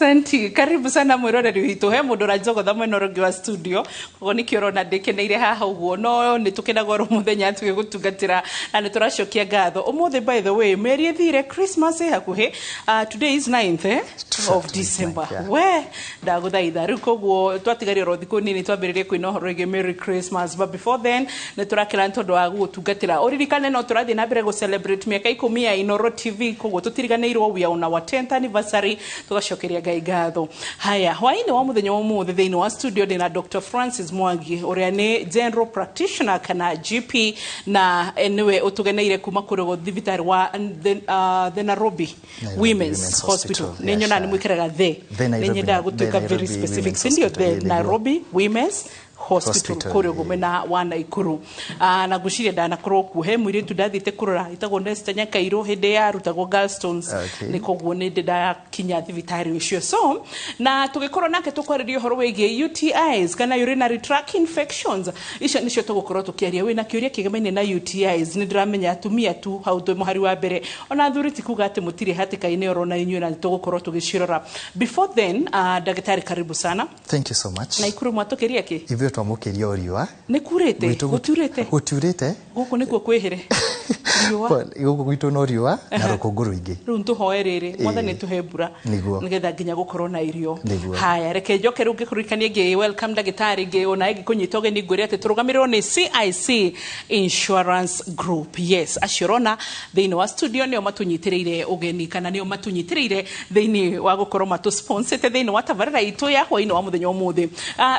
Santi, karibu sana mwiroreri witu he mundu rajogotha mwena rongi wa studio kogo ni kiorona ndikeneire haha uguo no ni tukenagoro muthenya tuge gutungatira na ni turacokia ngatho umuthi. By the way, meri ethire Christmas hakuhi. Today is 9th of December. We ndaguthaitha riu koguo twatigaria ro thiku nini twambiririe kwina horo rege Merry Christmas, but before then ni turakira ntondo wa gutungatira uririkane no turathi na mbere go celebrate miaka 10 ya Inoro TV koguo tutiriganirwo we are on our 10th anniversary tugacokeria ngatho. Haya, hwaini wa muthenya wa muthe thiini wa studio ni na Dr. Francis Mwangi uria ni general practitioner kana GP na niwe utugeneire kuma kurogo thibitari wa the Nairobi Women's Hospital. Ninyo na ni mwikiraga ninyo da gutuka very specific sindio the Nairobi Women's Hospital kuri gumena wana ikuru na gushire dana kroku he mwiri tudathite kurora itago Nesta Nyakairo hinde ya rutago gallstones niko guone ndida kinya thibitari ucio so na tugikorwo nake tukwarerio horo wege UTIs kana urinary tract infections icio nicio tugukorwo tukiaria wina kiuria kigemaine na UTIs ni ndiramenya atumia tu hau twe muhari wa mbere ona thuriti kuga ati mutire hatikaine orona inywe na tugukorwo tugicirora. Before then daktari karibu sana. Thank you so much. Na ikuru mwatokeria ki twamukiria oriwa ni kurete guturete guku nikuo kwihire riwa guku gwitu no riwa na rukungu ruingi riu ntuhoe riri mwathani tuhe mbura nigetha nginya gukorwo na irio. Haya, reke njoke riu ngikurikanie ngi welcome ndagitari ngi ona ngi kunyitoge ni ngwiri ati turugamirwo ni CIC Insurance Group. Yes, ashirona thiini wa studio nio matunyitiriire ugeni kana nio matunyitiriire thiini wa gukorwo matu sponsor thiini wa tabarira itu ya hwaini wa muthenya umuthi.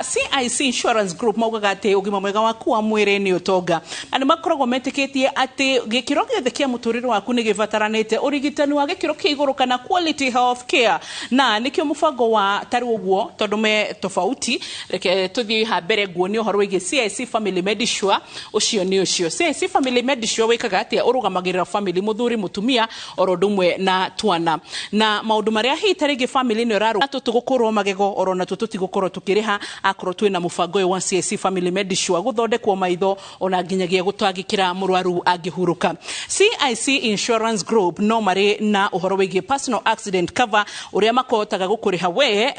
CIC Insurance Group maugaga ati ugima mwega waku wa mwiri ni utonga na ni makoragwo metikitie ati gikiro giothe kia muturire waku ni givataranite urigitani wa gikiro kia iguru kana quality health care na nikio mufango wa tari uguo tondu me tofauti. Reke tuthie ha mbere nguoni uhoro wige CIC Family Medisure ucio ni ucio. CIC Family Medisure wikaga ati urugamagirira family muthuri mutumia orodumwe na twana na maundu maria hitarigi family ni raru tutugukorwo magego orona tututigukorwo tukiriha akorwo twina mufango wa CIC Family Medisure guthondekwo maitho ona nginyagia gutwagikira murwaru angihuruka. CIC Insurance Group no mari na uhoro wige personal accident cover uria makotaga gukuriha we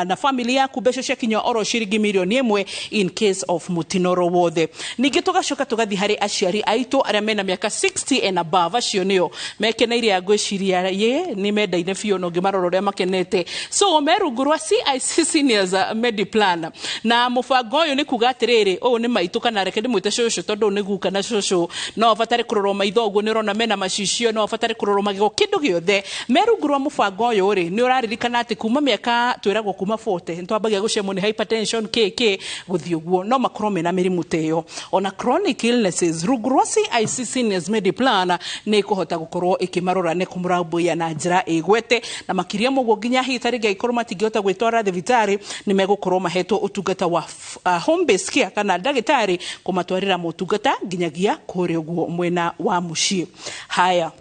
na family yaku besho cia kinya oro shiringi milioni 1 in case of mutinoro wothe. Ningi tugacoka tugathi hari aciari aitu aria mena miaka 60 and above acio nio mekeneire agwiciria ye ni mendaine fio no ngimaroro uria makenete so merungurwa CIC Seniors Mediplan na mufango uyu ni kuga atiriri uyu ni maitu kana reke ndimwite shosho tondu ni guka na shosho no afatare kurorwo maitho uguo ni rona mena macicio no afatare kurorwo magego kindu giothe merungurwa mufango uyu ri ni uraririkana ati kuma miaka twiragwo kuma 40 ntwambagia gucemwo ni hypertension KK guthi uguo no makorwo mena mirimu teyo ona chronic illnesses rungurwa CIC Seniors Mediplan ni kuhota gukorwo ikimarora ne kumurambuya na njira igwete na makiria muguo nginya hitari gaikorwo matingihota gwitwara thibitari ni megukorwo mahetwo utungata wa home based care kana ndagitari kumatwarira mutungata nginyagia kuri uguo mwena wa mucii. Haya,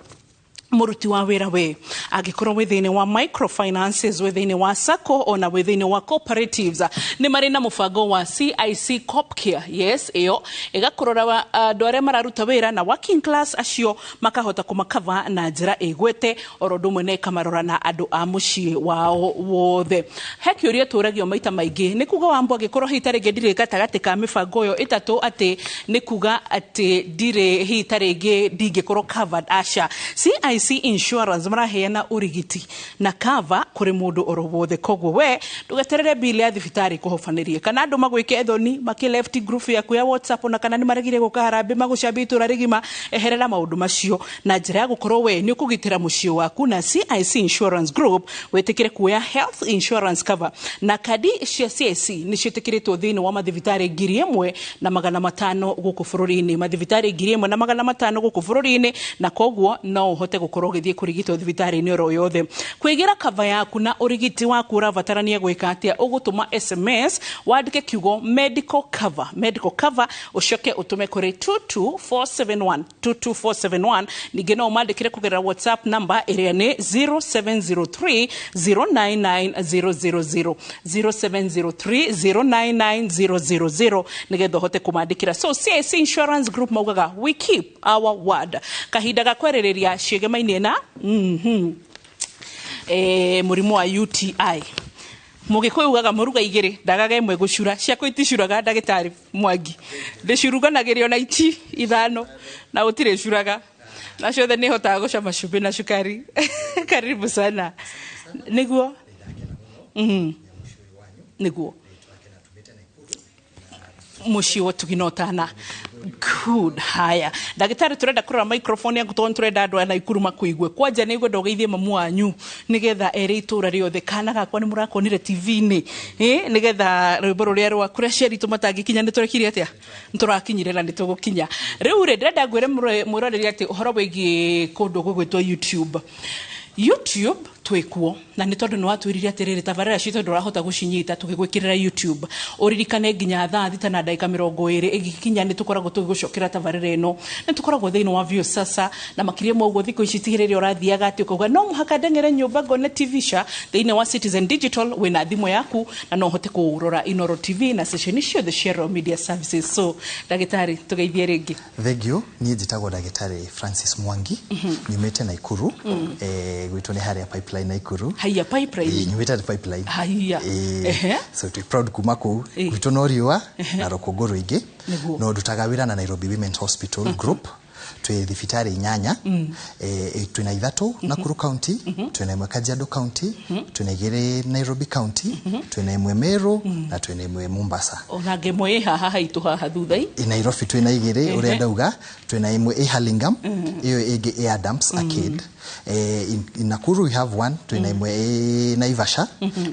muruti wa wira we agikorwo withini wa microfinances withini wa sacco ona withini wa cooperatives ni mari na mufango wa CIC Copcare. Yes, iyo igakorora andu aria mararuta wira na working class acio makahota kumakava na njira igwete orodumwe ne kamarora na andu a mucii wao wothe. Hekiuria turagio maita maingi ni kuga wambo agikorwo hitarege ndire gatagati ka mifango yo itatu ati ni kuga ati ndire hitarege ndingikorwo covered asha. CIC Insurance maraheana urigiti na cover kuri mundu orowothe koguo we ndugaterere bill ya thibitari kuhofanirie kana andu magwike ethoni maki left group yaku ya WhatsApp na kana ni maragire gukaharambe magucabitura rigima eherera maundu macio na njira ya gukorwo we ni ukugitira mucii waku na CIC Insurance Group wetikire kuya health insurance cover na kadi cia CIC ni citikiritwo thiini wa mathibitari 1,500 guku bururi-ini mathibitari 1,500 guku bururi-ini na koguo no uhote gukorwo githie kurigitwo thibitari ni oro yothe. Kwigira cover yaku na urigiti waku urabatarania gwika atia ugutuma SMS wandike kiugo medical cover ucoke utume kuri 22471 ningi no mandikire kugerera WhatsApp number iria ni 0703099000 0703099000 nigetha hote kumandikira. So CIC Insurance Group maugaga we keep our word kahinda gakwerereria ciegemaine na murimu wa UTI mugikuyu ugaga muruga igiri ndagaga imwe gucura ciako iticuraga ndagitari Mwangi ndicuruganagirio na iti ithano na utire curaga na ciothe ni hotaga gucama cumbi na cukari karibu sana niguo niguo mucio tuginotana good haya ndagitari turenda kurora microphone yangu ton turenda andu ana ikuruma kuigwe kwanja nigwe ndogeithie mamu wanyu nigetha ere itura riothe kana gakwa ni murakonire TV ni nigetha rwimbo ruria rwa kuria ciari tumatangikinya ni turekire atia nturakinyire na nitugukinya riu re ndenda ngwire muroreri ati uhoro wigi kundu gugwitwo YouTube twekuo na ni tondu no atwirire atiriri tabarira cito ndurahota gucinyita tukigwikirira YouTube uririkane nginya thaa thita na dakika 20 igikinya ni tukoragwo tugigucokera tabarira eno ni tukoragwo thiini wa view sasa na makirie maugo thiko icitigirire urathiaga ati ukauga no muhaka ndengere nyumba ngone TV sha thiini wa Citizen Digital wina thimo yaku na no hote kurora Inoro TV na station icio the Share Media Services so ndagitari tugeithie ringi thank you ni njitagwo ndagitari Francis Mwangi nyumite na Ikuru gwitwo ni haria pipeline na Ikuru haya pipeline nyumite na pipeline haya so tu proud kuma ku gwitwo no riwa na rukungu ruingi no ndutaga wira na Nairobi Women's Hospital Group twe thibitari nyanya twina ithatu Nakuru County twina imwe Kajiado County twina igiri Nairobi County twina imwe Meru na twina imwe Mombasa ona ngemwe haha haitu haha thuthai Nairobi twina igiri uria ndauga twina imwe Hurlingham iyo igi Adams Arcade in Nakuru we have one twina imwe Naivasha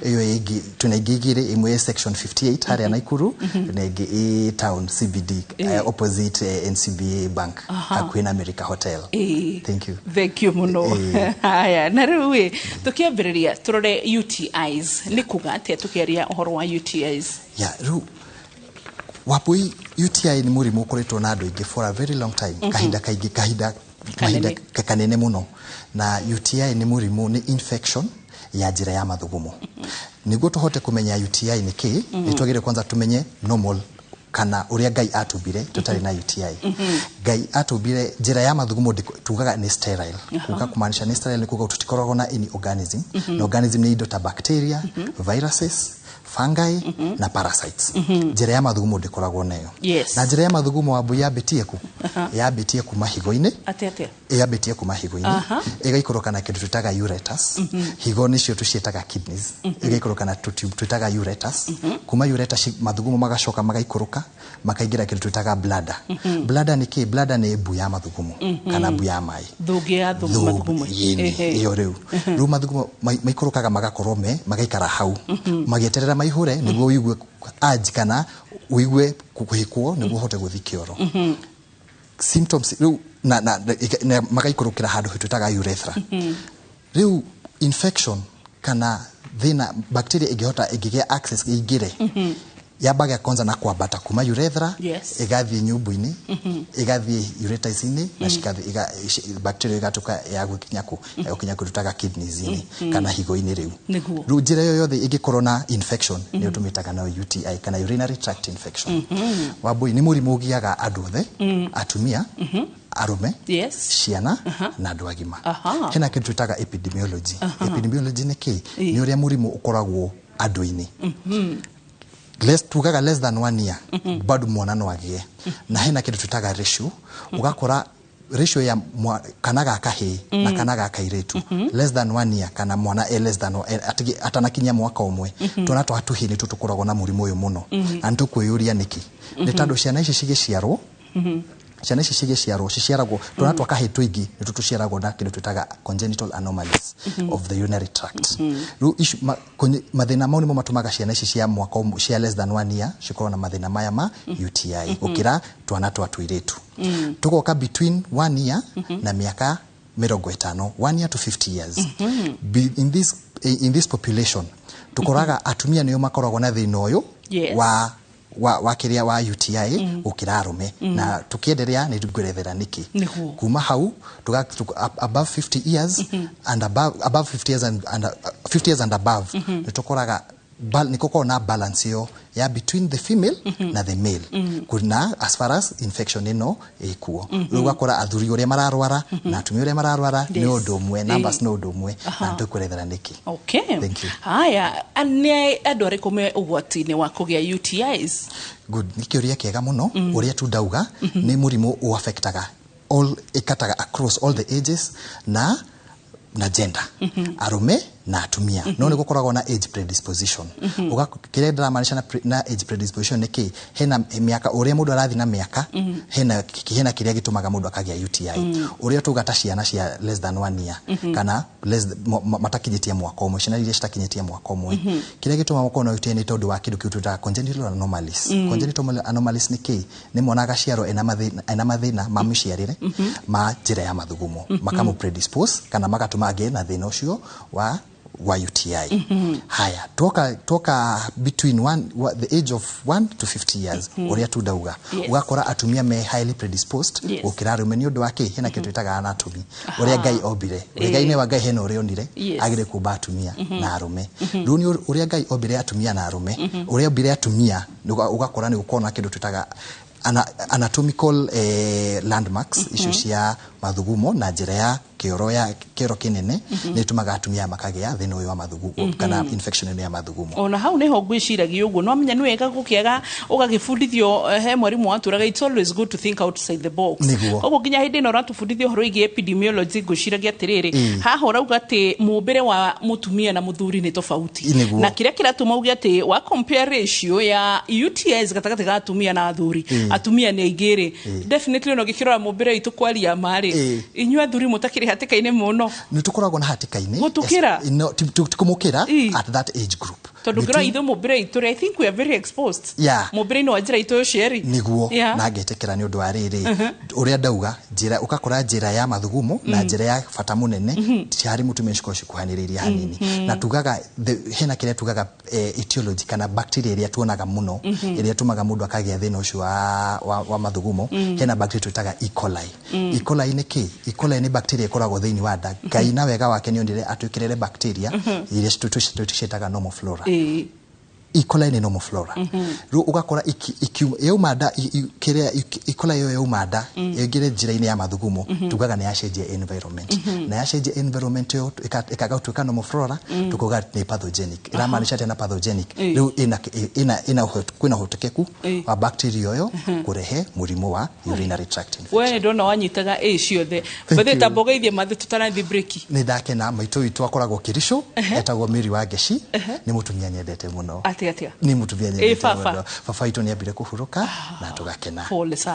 iyo igi twina igiri imwe section 58 haria Nakuru na igi town CBD opposite NCBA Bank Queen America Hotel. Thank you muno. Haya na riu tukiambiriria turore UTIs ni kuga atia tukiaria uhoro wa UTIs riu wapui UTI ni murimu ukoretwo na andu ingi for a very long time kahinda kanene muno na UTI ni murimu ni infection ya njira ya mathugumo niguo tuhote kumenya UTI ni ki nitwagire kwanza tumenye normal kana uria Ngai atubire tutari na UTI Ngai atubire njira ya mathugumo tugaga ni sterile kuga kumaanisha ni sterile kuga tutikoragwo na any organism na organism ni indo ta bacteria viruses fungi na parasites njira ya mathugumo ndikoragwo nayo na njira ya mathugumo wabu yabitie ku yabitie ku mahigo-ini yabitie ku mahigo-ini igaikoroka na kindu tutaga ureters higo nicio tucietaga kidneys igaikoroka na tube tutaga ureters kuma ureters mathugumo magacoka magaikoroka makaingira kindu tutaga bladder bladder ni ki bladder ni mbu ya mathugumo kana mbu ya mai thugi ya mathugumo iyo riu mathugumo maikorokaga magakorwo magaikara hau magieterera maihore niguo uigue aji kana uigue kukuhikwo niguo hote guthi kioro symptoms riu na magaikorokera handu hitutaga urethra riu infection kana thina bacteria igihota igigia access igire yabaga kwanza na kwambata kuma urethra igathie nyumbu-ini igathie ureters-ini na cikathie bacteria igatuka ya gukinya tutaga kidneys-ini kana higo-ini riu njira yo yothe igikorwo na infection ni utumitaga na UTI kana urinary tract infection wabui ni murimu ugiaga andu othe atumia arume ciana na andu agima hena kindu tutaga epidemiology epidemiology ni ki ni uria murimu ukoragwo andu-ini less than 1 year bado mwana no agie na hena kindu tutaga ratio ugakora ratio ya kana ga kahi na kana ga kairetu less than 1 year kana mwana less than atanakinya mwaka umwe tuna twatuhi ni tutukoragwo na murimu uyu muno na ntukwiyuria niki ni tandu ciana ici cigiciarwo ciana ici ciciaragwo tuna twakahi twingi ni tutuciaragwo na kindu tutaga congenital anomalies of the urinary tract mathina mau nimo matumaga ciana ici cia mwaka cia less than 1 year cikorwo na mathina maya ma UTI ukira twana twatuiretu tugoka between 1 year na miaka 50 1 year to 50 years in this population tukoraga atumia niyo makoragwo na thina uyu wa kiria wa UTI ukira arume na tukiendelea ni ngwirethera niki kuma hau above 50 years and above 50 years and 50 years and above nitukoraga niko na balance yo ya between the female na the male kuna as far as infection ino ikuo ugakora athuri ore mararwara na atumia ore mararwara ni undu umwe numbers no undu umwe na ndukurethera niki. Okay, thank you. Haya, ane adore kome ugwati ni wa kugia UTIs. Good, nikiuria kiega muno uria tu ndauga ni murimu u affectaga all ikataga across all the ages na gender arume na atumia no ni gukoragwo na age predisposition ugakire ndamaanisha na age predisposition niki hena miaka uria mundu arathi na miaka hena kiria gitumaga mundu akagia UTI uria tugata ciana cia less than 1 year kana matakinyitie mwaka umwe ciana iria citakinyitie mwaka umwe kiria gitumaga mukono UTI ni tondu wa kindu kiututa congenital anomalies. Congenital anomalies niki ni monaga ciaro ena mathina ma miciarire ma njira ya mathugumo makamu predispose kana magatuma age na thina ucio wa UTI. Haya, toka between the age of 1 to 50 years uria tu ndauga ugakora atumia me highly predisposed ukira rume ni undu wake hena kitu itaga anatomy uria Ngai obire Ngai wa Ngai hena uria onire agire kuba atumia na arume runi uria Ngai obire atumia na arume uria obire atumia ugakora ni ukona kindu tutaga anatomical landmarks issue cia mathugumo na njira ya kioro kinene ni tumaga atumia makagia thina uyu wa mathugumo kana infection ya mathugumo. Ona hau neho gwiciragia uguo no amenya ni wega gukiaga ugagifundithio he mwarimu waturaga it's always good to think outside the box. Ogo ginya hindi no ratufundithio horo igi epidemiology guciragia tiriri haha urauga ati mumbire wa mutumia na muthuri ni tofauti na kiria kiratuma ugi ati wa compare ratio ya UTIs gatagati ga atumia na athuri atumia ni igiri definitely no gikirora mumbire itu kwaria mari inyu athuri mutakiri hatikaine muno ni tukoragwo na hatikaine gutukira no tukumukira at that age group tondugira itho mumbire itu I think we are very exposed mumbire no ajira itu sheri niguo na getekera ni undu wa riri uria ndauga njira ukakora njira ya mathugumo na njira ya fata munene tiari mutumia cikoci kuhaniriria hanini na tugaga hena kiria tugaga etiology kana bacteria iria tuonaga muno iria tumaga mundu akagia thina ucio wa mathugumo hena bacteria tutaga E. coli. E. coli ni ki? E. coli ni bacteria ikoragwo thiini wa nda Ngai na wega wake ni ondire atwikirire bacteria iria tucitaga normal flora. E. coli ni normal flora ru ugakora yeumada kiria E. coli yo yeumada yegire njira-ini ya mathugumo tugaga ni yacenjia environment na yacenjia environment yo ikaga tuka normal flora tukoga ni pathogenic iramaanisha tena pathogenic ru ina kwina hotekeku wa bacteria yo kurehe murimu wa urinary tract infection. We ndona wanyitaga ciothe bethe tambogeithie mathe tutanathi break ni ndake na maitu witu akoragwo Kirisho etagwo Miri wa Ngeci ni mutumia nyendete muno atia ni mutumia nyendete muno baba itu ni ambire kuhuruka na tugakena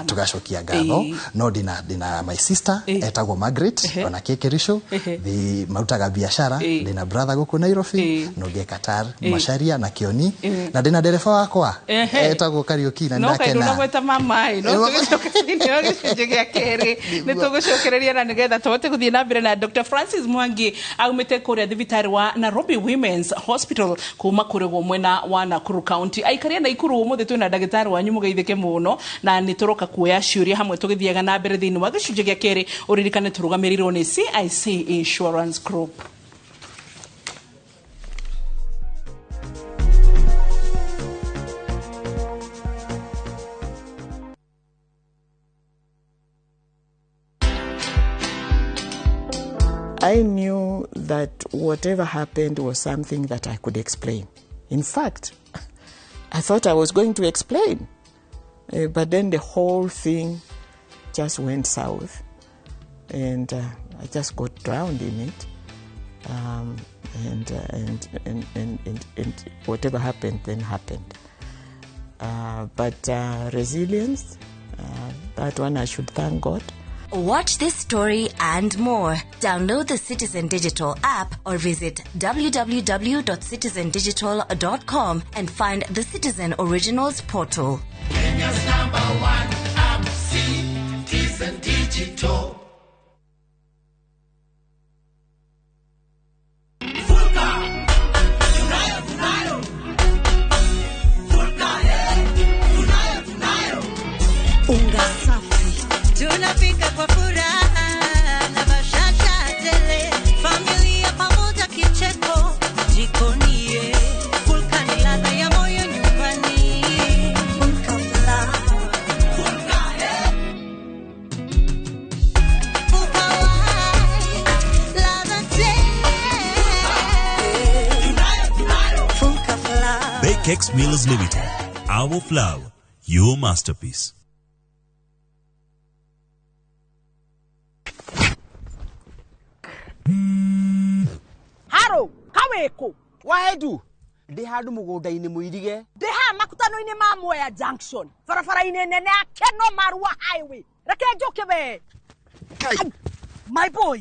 tugacokia ngatho no dina my sister etagwo Margaret ona Kirisho the marutaga biashara dina brother guku Nairobi no ge Qatar Masharia na Kioni na dina dereva wakwa etagwo Kariuki na ndakena no gweta mamai no tugicokereria gicunjia keri ni tugucokereria na nigetha twote guthie na mbere na Dr. Francis Mwangi aumite kuria thibitari wa Nairobi Women's Hospital kuma kuregwo mwena wa Nakuru County aikaria na ikuru umuthe twina ndagitari wanyu mugeithike muno na ni turoka kuoya ciuria hamwe tugithiaga na mbere thiini wa gicunjia gia keri uririkane turugamirirwo ni CIC Insurance Group. I knew that whatever happened was something that I could explain. In fact, I thought I was going to explain. But then the whole thing just went south. And I just got drowned in it. And whatever happened then happened. But resilience, that one I should thank God. Watch this story and more. Download the Citizen Digital app or visit www.citizendigital.com and find the Citizen Originals portal. Kenya's #1 app, Citizen Digital. Tunapika kwa furaha na bashasha tele, familia pamoja kicheko, jikoni Vulcani Kex Mills Limited. Our flour, your masterpiece. Haro, kaweko. Waedu. Ndihadu mugonda-ini muirige. Ndiha makutano-ini ma Mwea Junction. Farafara-ini nene Keno Marua Highway. Reke njoke be. My boy.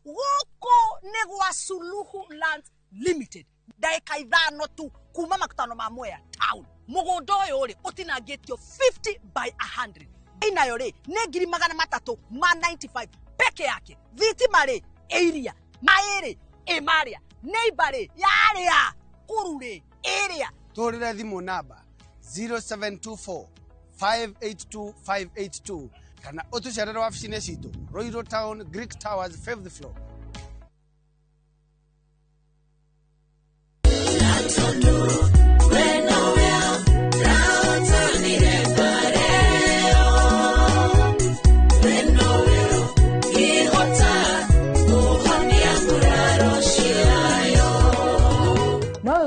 Woko negwa Suluhu Land Limited. Daika ithano tu kuma makutano ma Mwea Town. Mugondo yore utina get yo 50 by 100. Ina yore negiri magana matatu ma 95 peke yake. Viti mare area maere emaria neighbore yarea kurure area. Torira thimu namba 0724 582 582 kana utucerera wafisine citu Royal Town Greek Towers 5th floor.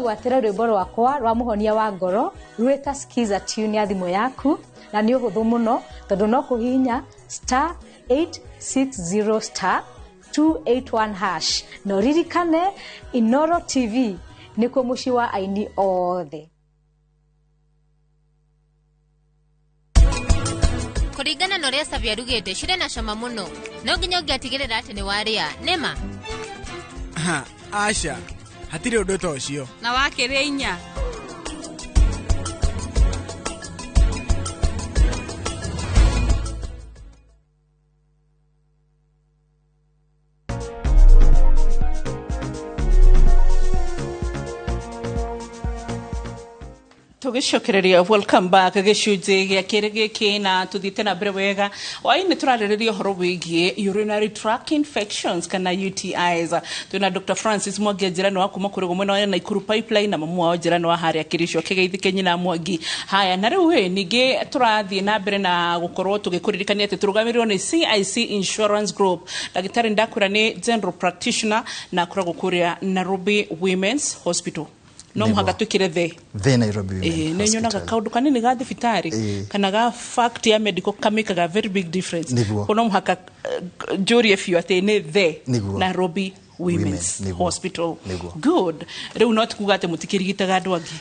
Watera rwimbo rwakwa rwa muhonia wa ngoro rweta skiza tune ya thimo yaku na ni uhuthu muno tondu no kuhinya *860 *281# no ririkane Inoro TV nikuo muci wa aini othe. Kuringana na uria Savia rugite cire na cama muno no nginya ungiatigirira ati ni waria nema Asha hatire undu tocio na wakiria inya tugicokereria. Welcome back gicunji gia kirigiki na tuthite na mbere wega waini turaririria horo wigie urinary tract infections kana UTIs. Tuna Dr. Francis Mwangi jirani wa kuma kuri gomwe na Naikuru Pipeline na mamu wao jirani wa haria kirisho kigeithi nyina Mwangi. Haya na riu ningi turathie na mbere na gukorwo tugikuririkania ati turugamirirwo ni CIC Insurance Group. Dagitari ndakura ni general practitioner na kura gukuria Nairobi Women's Hospital. No muhanga tukire the Nairobi Women's Hospital. Nyonaga kaundu kanini ga thibitari kana ga fact ya medical kamika ga very big difference. Kono muhaka jury if you ate ne the Nairobi Women's Hospital. Good. Reu not kugate mutikirigitaga andu angi.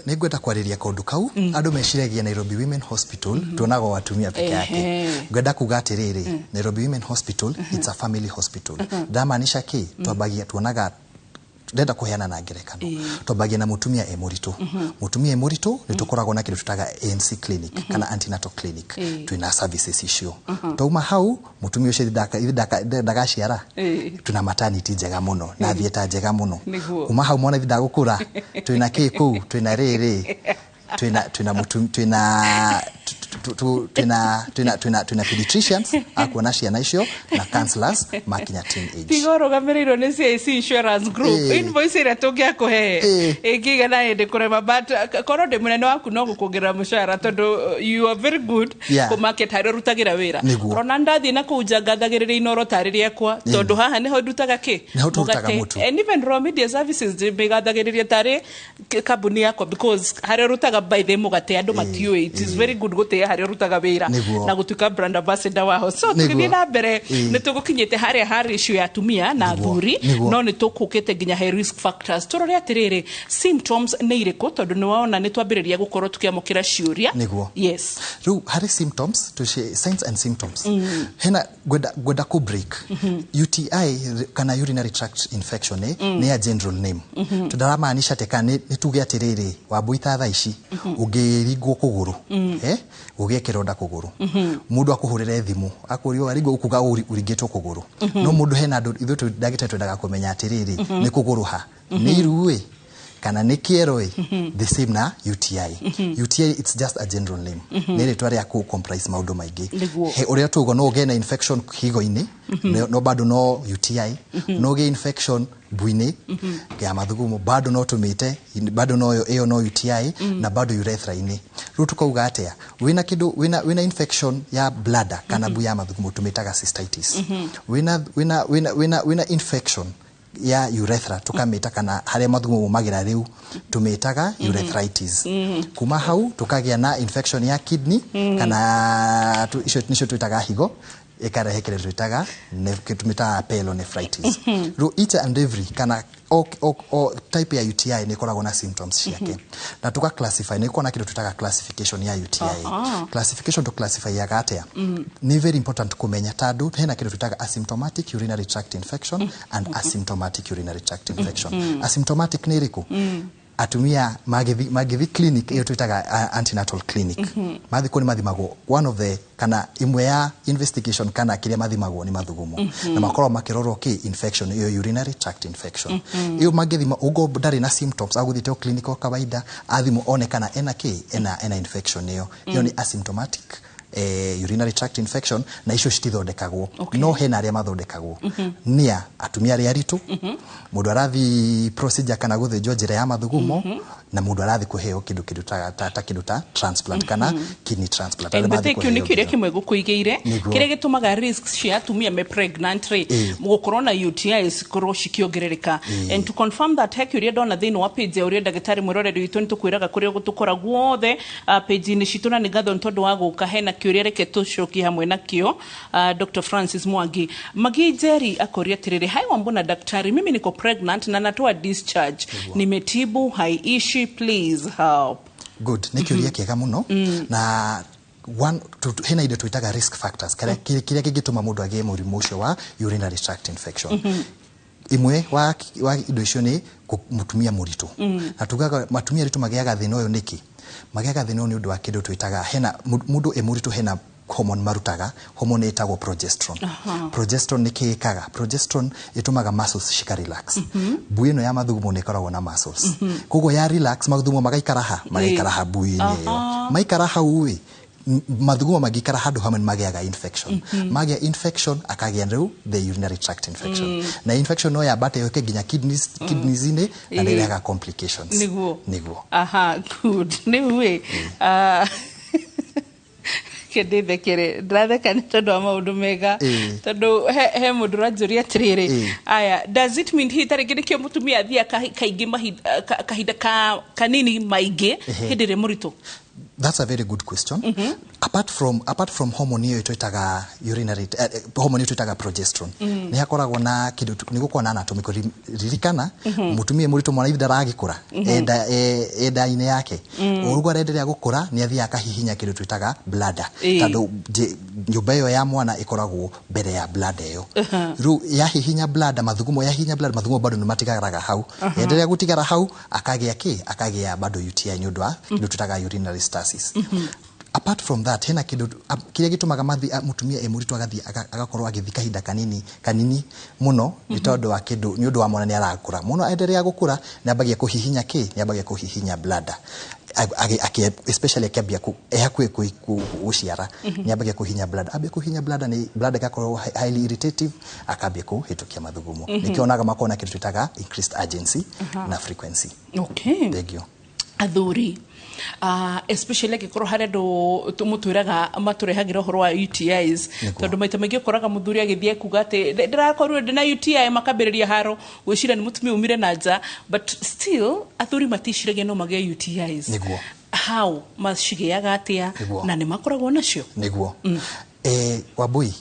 Nigwenda kwariria kaundu kau andu meciragia Nairobi Women's Hospital tunago watumia peke yake. Ngwenda kugate riri Nairobi Women's Hospital it's a family hospital. Damaanisha ki twabagia tuonaga ndenda kuheana na ngerekano twabagia na mutumia emurito mutumia emurito nitukoragwo na kindu tutaga ANC clinic kana antenatal clinic twina services icio twauma hau mutumia ucio ndagaciara tuna maternity njega muno na thieta njega muno kuma hau mwana ndagukura twina kiku twina riri twina pediatricians akuona ciana icio na counselors makinya teenage. Tigoro gameriro ni CIC Insurance Group. Invoice ira togia kuhe ikiga na ende kurema but koro de munene waku no gukugira mushara tondu you are very good ku market haro rutagira wira. Rona ndathi na kujangathagirira Inoro tariria kwa tondu haha niho ndutaga ki and even raw media services bigathagiriria tari kabuni yako because haro rutaga by them mugate andu matiwe. It is very good gote hari rutaga wira na gutuka brand ambassador waho. So tukithie na mbere nitugukinyite hari issue ya tumia na thuri no nitukukite ginya high risk factors turore atiriri symptoms ne iriko tondu ni waona nitwambiriria gukorwo tukiamukira ciuria. Yes, ru hari symptoms to signs and symptoms hena gwenda ku break UTI kana urinary tract infection ni a general name tudaramaanisha tekane nituge atiriri wabuita thaa ici ungirigwo kuguru ugekeronda kuguru mundu akuhurire thimu akurio arigo ukuga urigitwo kuguru no mundu hena ndu ithu ndagite twendaga kumenya atiriri ni kuguru ha ni ruwe kana ni kieroi the same na UTI. UTI it's just a general name nere twari ya ku comprise maundu maingi uria tugo no gena infection higo-ini no bado no UTI no ge infection buine ya mathugumo bado no tumite bado no eo no UTI na bado urethra-ini ru tukauga atia wina infection ya bladder kana bu ya mathugumo tumitaga cystitis wina infection ya urethra tukamita kana haria mathugumo magira riu tumitaga urethritis kuma hau tukagia na infection ya kidney kana icio nicio twitaga higo ikarehe kile twitaga tumita pyelonephritis ro each and every kana o type ya UTI ni koragwo na symptoms yake na tuka classify ni kona kitu tutaka classification ya UTI classification to classify ya gatea ni very important kumenya tadu hena kitu tutaka asymptomatic urinary tract infection and asymptomatic urinary tract infection asymptomatic ni riku atumia magithi clinic iyo twitaga antenatal clinic mathi kuni mathimago one of the kana imwe ya investigation kana kile mathimago ni mathugumo na makoro makirorwo ki infection iyo urinary tract infection iyo magithima ugo ndari na symptoms aguthite clinical kawaida athimo onekana ena infection iyo ni asymptomatic urinary tract infection na icio citithondekagwo no hena aria mathondekagwo nia atumia aria ritu mundu arathi procedure kana guthinjwo njira ya mathugumo na mundu arathi kuheo kindu ta transplant kana kidney transplant and the thing ni kire kimwe gukuigeire kire gitumaga risks cia atumia me pregnant gukorwo na UTIs korwo cikiongerereka and to confirm that hekuria dona thini wa page uria ndagitari mwiroreri witu nitukwiraga kuria gutukora guothe page ni cituna ni gatho ntondu wa guka hena kiuria reke tucoki hamwe nakio Dr. Francis Mwangi Magi Jerry akoria tiriri hai wambona daktari mimi niko pregnant na natoa discharge nimetibu haiishi please help good nikiuria kiega muno na one hena ide tuitaga risk factors kiria kigituma mundu agie murimu ucio wa urinary tract infection imwe wa indo icio ni mutumia muritu na tugaga matumia ritu magiaga thina uyu niki magiaga thina ni undu wa kindu tuitaga hena mundu emuritu hena hormone marutaga hormone etagwo progesterone progesterone ni kikaga progesterone itumaga muscles shika relax buino ya mathugumo ne koragwo na muscles kogo ya relax mathugumo magaikara ha buino yo maikara hau mathugumo magikara handu hamwe magiaga infection magia infection akagia ndu the urinary tract infection na infection no ya bate yoke ginya kidneys ine na ndirega complications niguo good niwe kedithekere dratheka ni tondu wa maundu mega tondu he mundu ranjuria tiriri aya does it mean hitari gidikio mutumia athia kaingi kahinda kanini maingi hindire muritu? That's a very good question. Apart from hormone hiyo itoitaga urinary hormone itoitaga progesterone ni hakoragwo na kindu niguko na anatomical ririkana mutumia muritu mwana ivida ragikura enda ine yake urugo arenderea gukura ni athia akahihinya kindu tuitaga bladder tando nyumba iyo ya mwana ikoragwo mbere ya bladder iyo ru yahihinya bladder mathugumo mathugumo bado nimatigaraga hau enderea gutigara hau akagia bado UTI nyudwa kindu tuitaga urinary stasis apart from that hena kindu kiria gitumaga mutumia emuritu agakorwo agithi kahinda kanini muno ni tondu wa kindu ni undu wa mwana ni arakura muno enderea gukura ni ambagia kuhihinya ni ambagia kuhihinya bladder especially akabia ehakwe kuciara ni ambagia kuhinya bladder ni bladder gakorwo highly irritative akabia kuhitukia mathugumo nikionaga makona kindu twitaga increased urgency na frequency thank you athuri especially gikoro haredo tumutwiraga maturehagira horo wa UTIs tondu maita maingi koraga muthuri agithie kuga ati ndirakorwo ndina UTI makambiriria haro gwicira ni mutumia umire na nja but still athuri matishiragia no mage UTIs niguo how mashigiaga atia na ni makoragwo nacio niguo wabui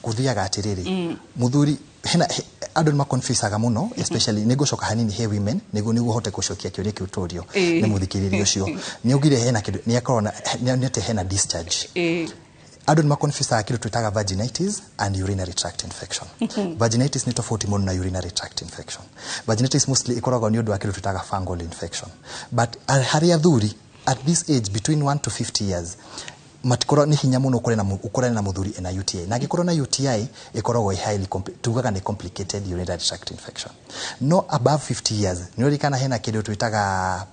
kuthiaga atiriri muthuri hena andu ma confusaga muno especially negocoka hanini he women nigu hote kucokia kiuria kiutorio ni muthikiririo cio ni ugire hena kindu ni akorona ni ate hena discharge andu ma confusaga kindu twitaga vaginitis and urinary tract infection vaginitis ni tofauti muno na urinary tract infection vaginitis mostly ikoragwo ni undu wa kindu twitaga fungal infection but hari athuri at this age between 1 to 50 years matikoro ni hinya muno ukore na muthuri na UTI na gikoro na UTI ikoragwo highly tugaga ni complicated urinary tract infection no above 50 years ni urikana hena kindu twitaga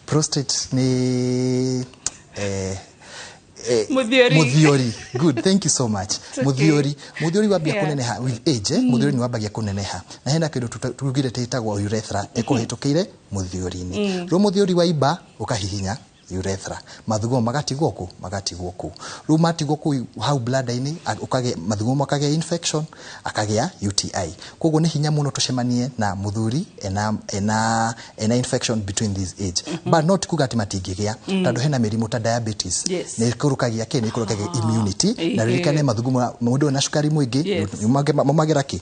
prostate ni muthiori good thank you so much muthiori wabia kuneneha with age muthiori ni wabagia kuneneha na hena kindu tugire tetagwo urethra ekuhitukire muthiori-ini ro muthiori wa iba ukahihinya urethra mathugumo magatigwo ku ru matigwo ku hau bladder-ini ukage mathugumo makage infection akagea UTI koguo ni hinya muno tucemanie na muthuri ena infection between these age but not kugati matingigea tondu hena mirimu ta diabetes ni kurukagia ni kurukagia immunity na ririkane mathugumo mundu na sukari mwingi mumagera ki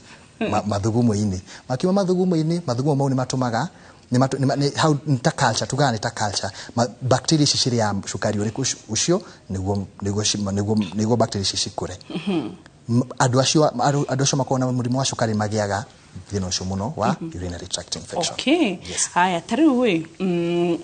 mathugumo-ini makiwa mathugumo-ini mathugumo mau ni matumaga ni how nita culture tugane ta culture bacteria ciciri ya sukari uriku ucio niguo bacteria cicikure andu acio makona murimu wa sukari magiaga thina ucio muno wa urinary tract infection. Okay. Haya tariu we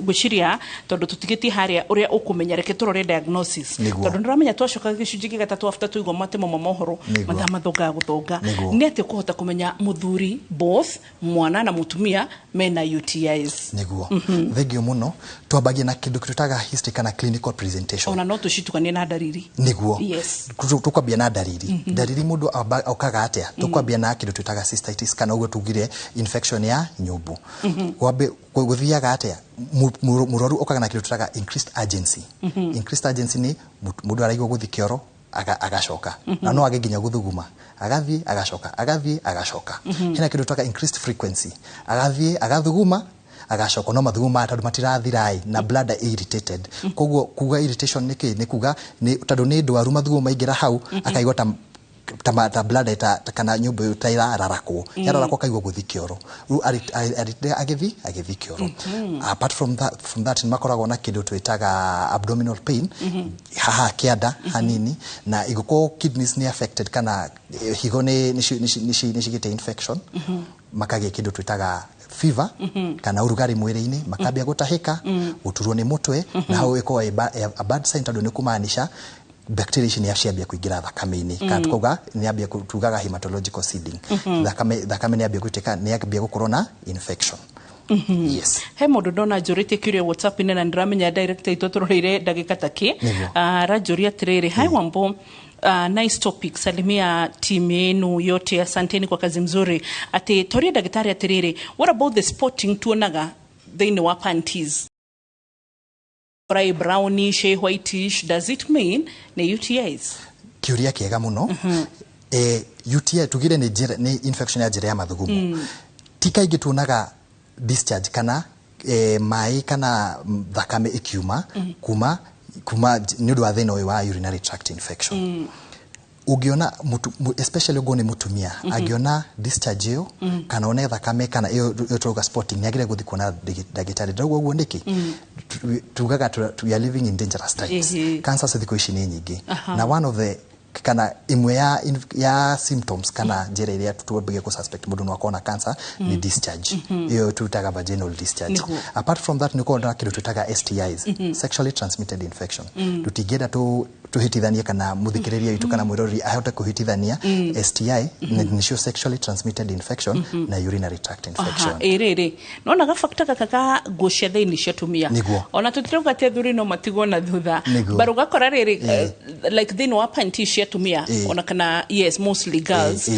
gwiciria tondu tutigiti haria uria ukumenya reke turore diagnosis tondu ndiramenya twacoka gicunji gigatatu after tuigwa matemo mohoro mathamathoga guthonga ni ati kuhota kumenya muthuri both mwana na mutumia mena UTIs niguo thegio muno twambagie na kindu kitutaga history kana clinical presentation ona no tucitukanie na dariri niguo tukwambia na dariri mundu okaga atia tukwambia na kindu tutaga cystitis kana ugo tugire infection ya nyumbu wabe guthiaga atia muroru okaga na kindu tutaga increased urgency ni mundu araigwa guthi kioro agacoka na no ageginya guthuguma agathie agacoka hena kindu tutaga increased frequency agathie agathuguma agacoka no mathuguma tondu matirathirai na bladder irritated koguo kuga irritation ni kuga ni tondu ni ndwaru mathuguma maingira hau akaigwa ta bladder kana nyumbu utaira ararakwo yararako kaigwa guthi kioro ru agithi kioro apart from that makoragwo na kindu twitaga abdominal pain haha kianda hanini na igoko kidneys ni affected kana higo ni shigite infection makage kindu twitaga fever kana urugari mwiri-ini makambia gutahika guturwo ni mutwe na hau iko a bad sign tondu ni kumaanisha bacteria ni yashia kuingira thakame-ini kana tukoga ni yambia tugaga hematological seeding thakame ni yambia guteka ni yambia gukorwo na infection. Yes. He mundu ndona njurite kiuria WhatsApp ine na ndiramenya director itu turoreire ndagika taki ranjuria atiriri hai wambo nice topic salimia team yenu yote asanteni kwa kazi mzuri ati toria daktari atiriri what about the spotting tuonaga thini wa panties bright brownish whitish does it mean ni UTIs kiuria kiega muno UTI tugire ni infection ya njira ya mathugumo tika ingi tuonaga discharge kana mai kana thakame ikiuma kuma ni ndu wa thina wa urinary tract infection ugiona especially ugone mutumia agiona discharge yo kana one thakame kana iyo turoga spotting ni agire guthi kuona dagitari ndogo uguo ndiki tugaga tu are living in dangerous times cancer thiko ici ni nyingi na one of the kana imwe ya symptoms kana njira iria tutuambie ku suspect mundu no akona cancer ni discharge iyo tutaga vaginal discharge apart from that niko na kindu tutaga STIs sexually transmitted infection tutigeda tuhitithania kana muthikiriria itu kana mwirori ahote kuhitithania STI ni sexually transmitted infection na urinary tract infection erere nona ga factor kaka gocia thini ciatumia ona tutiroga te thuri no matigo na thutha baruga kora riri like thini wa panty ciatumia ona kana yes mostly girls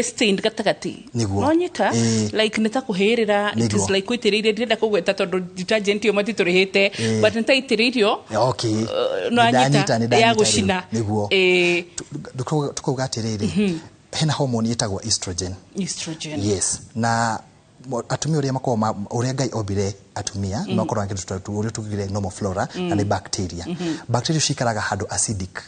stained gatagati nonyita like nitakuhirira it is like kwitiriria ndenda kugweta tondu detergent yo matiturihite but nitaitiririo no anyita ya gucina tukuga atiriri hena hormone yetagwo estrogen yes na atumia uria makoma uria Ngai obire atumia makorwo ngitu uria tugire normal flora na ni bacteria bacteria cikaraga handu acidic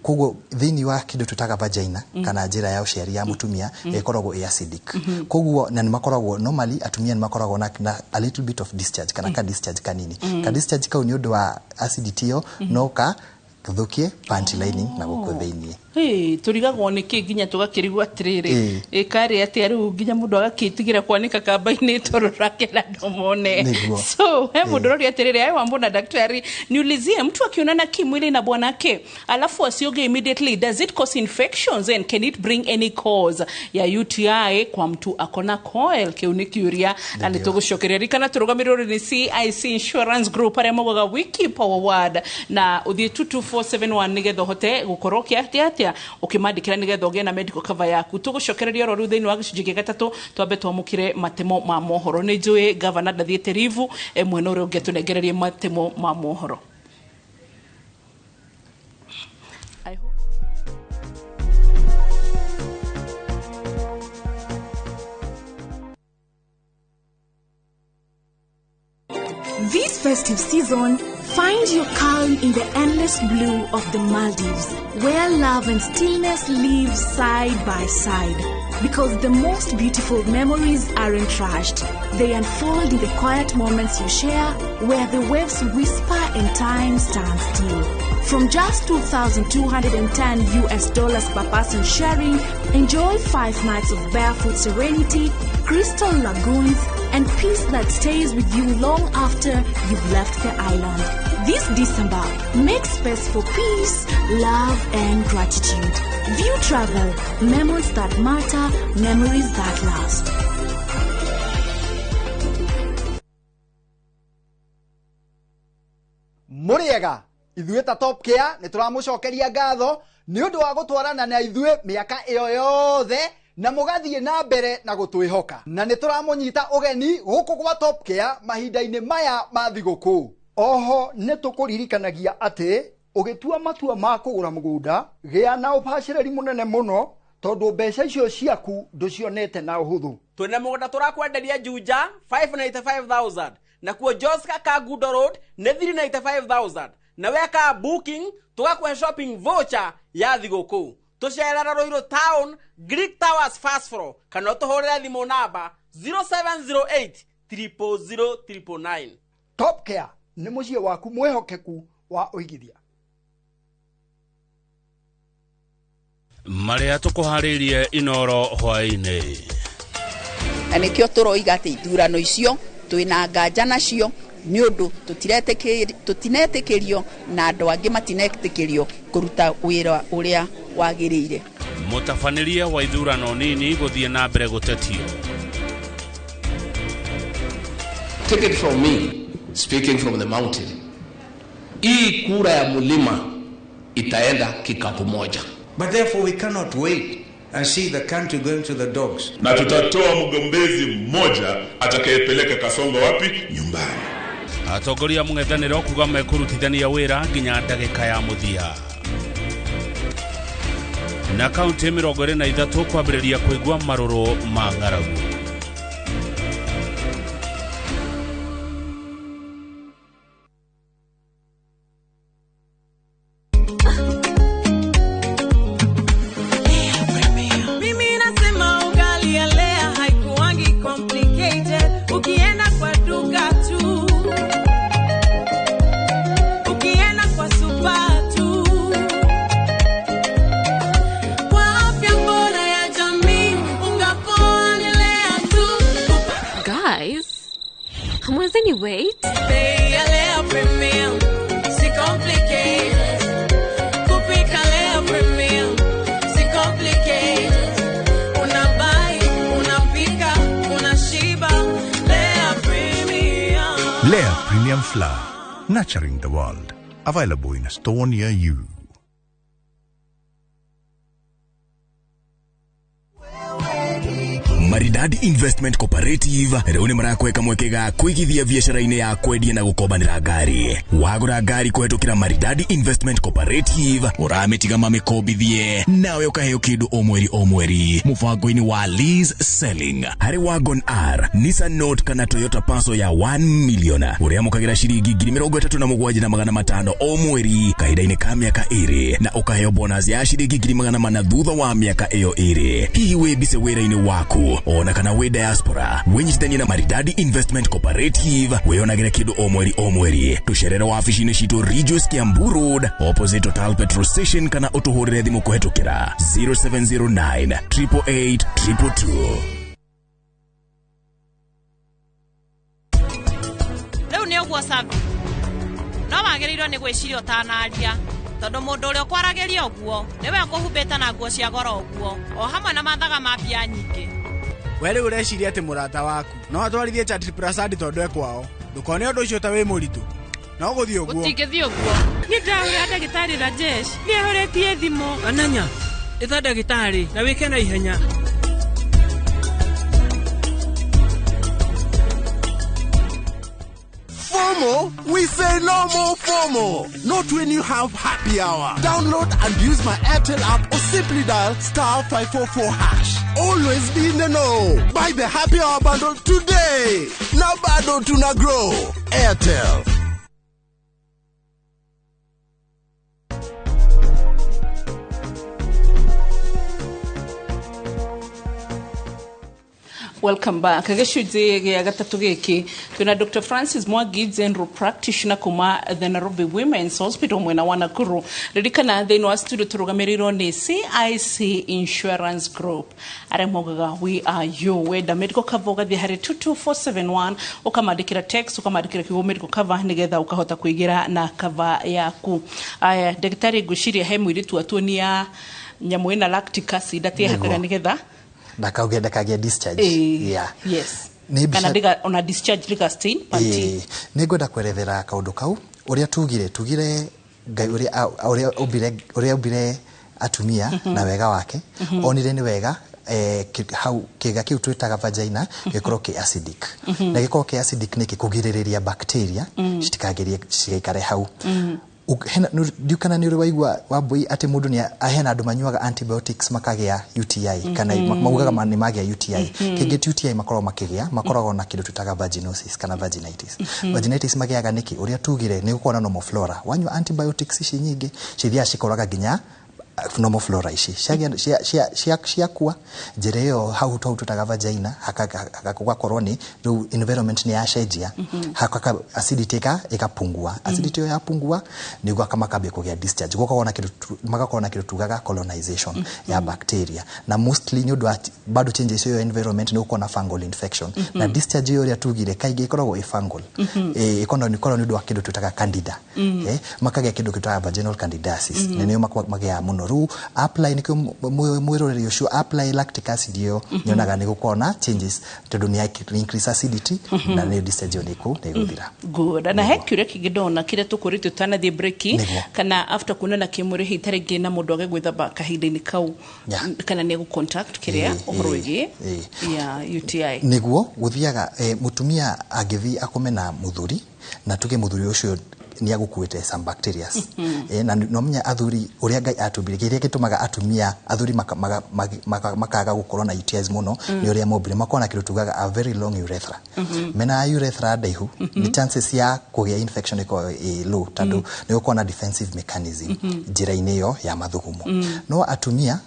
koguo thini wa kindu tutaga vagina kana njira ya uciari ya mutumia ikoragwo acidic koguo na ni makoragwo normally atumia ni makoragwo na a little bit of discharge kana ka discharge kanini ka discharge kau ni undu wa acidity yo no ka thukie panty lining na guko thini turigagwo ni ki ginya tugakirigwa atiriri kare ati aru ginya mundu agakitigira kwanika kamba-ini tororake ndomone so he mundu rori atiriri ai wambo na daktari niulizie mtu akionana kimwili na bwanake alafu asioge immediately does it cause infections and can it bring any cause ya UTI kwa mtu akona coil kiunikiuria alitogocokeria rikana turugamiriro ni CIC Insurance Group ari mogaga wiki power word na uthie 22471 nigetho hote gukorokia atia ukimandikira nigetho gena medical cover yaku tugucokereria ro thini wa gicunji gatatu twambe twamukire matemo ma mohoro ni njui governor Dathiete Rivu mwena uri ungetunegererie matemo ma mohoro This festive season, find your calm in the endless blue of the Maldives, where love and stillness live side by side. Because the most beautiful memories aren't rushed. They unfold in the quiet moments you share, where the waves whisper and time stands still. From just $2,210 per person sharing, enjoy 5 nights of barefoot serenity, crystal lagoons, and peace that stays with you long after you've left the island. This December, make space for peace, love, and gratitude. View Travel, memories that matter, memories that last. Muriega, ithuĩ ta Top Care nĩ tũramũcokeria ngatho nĩ ũndũ wa gũtwarana na ithuĩ mĩaka ĩyo yothe na mũgathiĩ na mbere na gũtwĩhoka. Na nĩ tũramũnyita ũgeni gũkũ gwa Top Care mahinda-inĩ maya ma thigũkũ. Oho nĩ tũkũririkanagia atĩ ũgĩtua matua ma kũgũra mũgũnda gĩa na ũbacĩrĩri mũnene mũno tondũ mbeca icio ciaku ndũcionete na ũhũthũ. Twĩna mũgũnda tũrakwenderia Juja 595,000 na kuo Joska Kagudo Road nĩ 395,000 na weka booking tũgakũhe shopping voucher ya thigũkũ. Tũcerera Roiro Town Greek Towers first floor kana ũtũhũrĩre thimũ namba 0708 000 999. Top Care nĩ mũciĩ waku mwĩhokeku wa ũigithia. Maria tukuharirie Inoro hwaini. Na nikio turoiga ati ithurano icio twina nganja nacio ni undu tutinetekerio na andu angi matinetekerio kuruta wira uria wagirire. Mutafaniria wa ithurano nini guthie na mbere gutetio. Take it from me, speaking from the mountain. Hii kura ya mulima itaenda kikapu moja. But therefore we cannot wait and see the country going to the dogs. Na tutatoa mgombezi mmoja atakayepeleka Kasongo wapi? Nyumbani. Atongoria mung'ethanĩro kuga mekurutithania wĩra nginya ndagĩka ya mũthia. Na kaunti 23 kwambĩrĩria kũigua marũrũ ma ng'aragu. Wait. Lea Premium Flour, nurturing the world. Available in a store near you. Maridadi Investment Cooperative rĩu nĩ marakweka mwekega kuigithia biashara-inĩ ya kwendia na gũkombanĩra ngari. Wagũra ngari kũhetũkĩra Maridadi Investment Cooperative ũramĩtiga mamĩkombithie nawe ũkaheo kĩndũ o mweri mũbango-inĩ wa lease selling. Harĩ Wagon R, Nissan Note kana Toyota Passo ya 1 million ũrĩa mũkagĩra ciringi 37,500 o mweri kahinda-inĩ ka mĩaka 2 na ũkaheo bonus ya ciringi 400 thutha wa mĩaka ĩyo 2. Hihi wĩmbice wĩra-inĩ waku ona kana we diaspora wenyitithanie na Maridadi Investment Cooperative weyonagĩre kĩndũ o mweri tucerere wabici-inĩ citũ Regius Kiambu Road opposite Total Petrol Station kana ũtũhũrĩre thimũ kũhetũkĩra 0709 888 222. Rĩu nĩ ũguo sabi no wagĩrĩirwo nĩ gwĩciria ũtanaria tondũ mũndũ ũrĩa ũkwarageria ũguo nĩwe akũhumbĩte na nguo cia goro ũguo o hamwe na mathaga ma mbia nyingĩ. Were ureciria ati murata waku no atwarithie chat prasad tondu ekwao ndukone undu ucio ta wi muritu no guthii uguo utingithii uguo ni ndawira ndagitari Rajesh ni ahoretie thimo ananya itha ndagitari na wike na ihenya. FOMO, we say no more FOMO. Not when you have happy hour. Download and use my Airtel app or simply dial *544#. always be in the know. Buy the happy hour bundle today. Now bado tuna grow. Airtel. Welcome back. Agashuje ya gatatu giki. Tuna Dr. Francis Mwangi, general practitioner kuma the Nairobi Women's Hospital mwena Wanakuru. Ririkana thĩinĩ wa studio tũrũgamĩrĩirwo nĩ CIC Insurance Group. Aremogaga we are you. Wenda medical cover ugathie hari 22471 ukamandikira text ukamandikira kigo medical cover nigetha ukahota kuigira na cover yaku. Aya daktari ngwiciria he mwiritu atuonia nyamu ina lactic acid atie hatĩra nigetha ndakagia discharge. Yeah. Yes. Kana ndiga ona discharge liga stain panty. Nĩngwenda kwerethera kaundu kau uria tugire ngai uria ubire atumia na wega wake onire ni wega hau kiga kiu twitaga vagina gikorwo ki acidic na gikorwo ki acidic ni kugiririria bacteria citikagerie cigaikare hau. Dukana ni waigwa waboi ate mundu ni ahena andu manyuaga antibiotics makagia UTI kana maugaga mani magia UTI kigeti UTI makoragwo na kindu tutaga vaginosis kana vaginitis. Vaginitis magiaga niki uria tugire ni gukona normal flora wanywa antibiotics ici nyingi cithia cikoraga ginya normal flora ici ciakua njira iyo hau tutaga vagina hakakorwo ni environment ni yashenjia hakaka acidity ikapungua acidity yo yapungua niguo kamakambia kugia discharge gukorwo na kindu tugaga colonization ya bacteria na mostly ni undu bado changes yo environment ni uko na fungal infection na discharge yo ria tugire kaige ikoragwo fungal ikono ni undu wa kindu tutaga candida makagia kindu tutaga vaginal candidiasis nene magia muno ru apply nikyo mwiroreri ucio apply lactic acid yo nyonaga ni gukona changes tondu ni increase acidity na ni discharge ni guthira. Good. Na hekure kigidona kire tukurite tana the break kana after kunana kimuri hitarege na mundu agegwitha kahinda-ini kau kana ni contact kiria uhoroigi ya UTI niguo guthiaga mutumia agithi akomena muthuri na tuge muthuri ucio ni agukuite some bacteria na nomnya athuri uria ngai atumbire kiria gitumaga atumia athuri makaga gukorwo na UTIs muno ni uria mobile makona kindu tugaga a very long urethra mena urethra ndaihu ni chances ya kugia infection iko low tando ni ukona defensive mechanism njira-ini yo ya mathugumo no atumia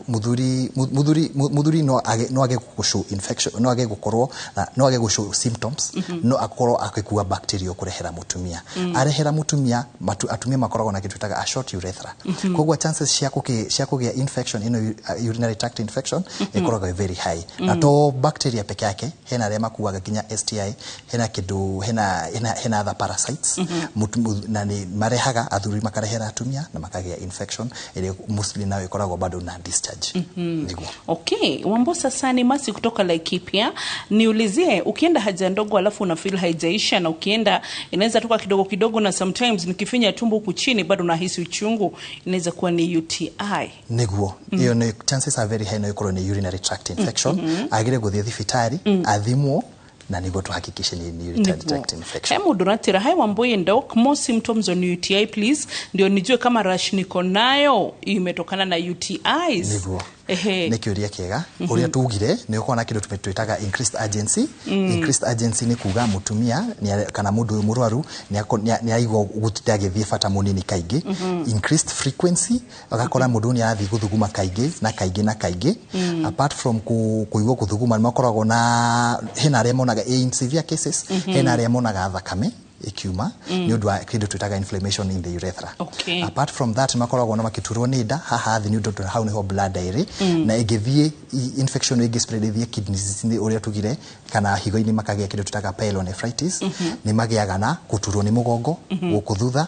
muthuri no age gushow infection no age gukorwo no age gushow symptoms no akorwo akikua bacteria kurehera mutumia arehera mutumia atumia makoragwo na kitu taga a short urethra kogwa chances cia kugia infection ino urinary tract infection ikoragwo very high na to bacteria peke yake hena rema kuaga kinya STI hena kidu hena other parasites na ni marehaga athuri makarehera atumia na makagia infection ile mostly nayo ikoragwo bado na discharge. Okay, Wambosa Sani Masi kutoka Laikipia, niulizie ukienda haja ndogo alafu una feel haijaisha na ukienda inaweza toka kidogo kidogo na sometimes nikifinya tumbo huku chini bado nahisi uchungu inaweza kuwa ni UTI. Niguo. Hiyo ni chances are very high na yuko ni urinary tract infection. Agire guthie thibitari athimwo na nigo tuhakikishe ni urinary tract infection. Hemu donatira hai Wamboi Ndok, more symptoms on UTI please. Ndio nijue kama rash niko nayo imetokana na UTIs. Niguo. Ni kiuria kiega uria tugire ni uko na kindu twitaga increased urgency. Increased urgency ni kuga mutumia kana mundu murwaru ni aigwa gutita githie fata munini kaingi. Increased frequency agakora mundu ni arathi guthuguma kaingi na kaingi apart from kuigwa guthuguma ni makoragwo na hena remonaga in severe cases hena remonaga thakame ikiuma ni undu wa kindu twitaga inflammation in the urethra. Apart from that makoragwo na makiturwo ni nda haha thi ni undu hau niho blood iri na igithie infection igi spread ithie kidneys ni uria tugire kana higo-ini makagia kindu twitaga pyelonephritis ni magiaga na kuturwo ni mugongo gukuthutha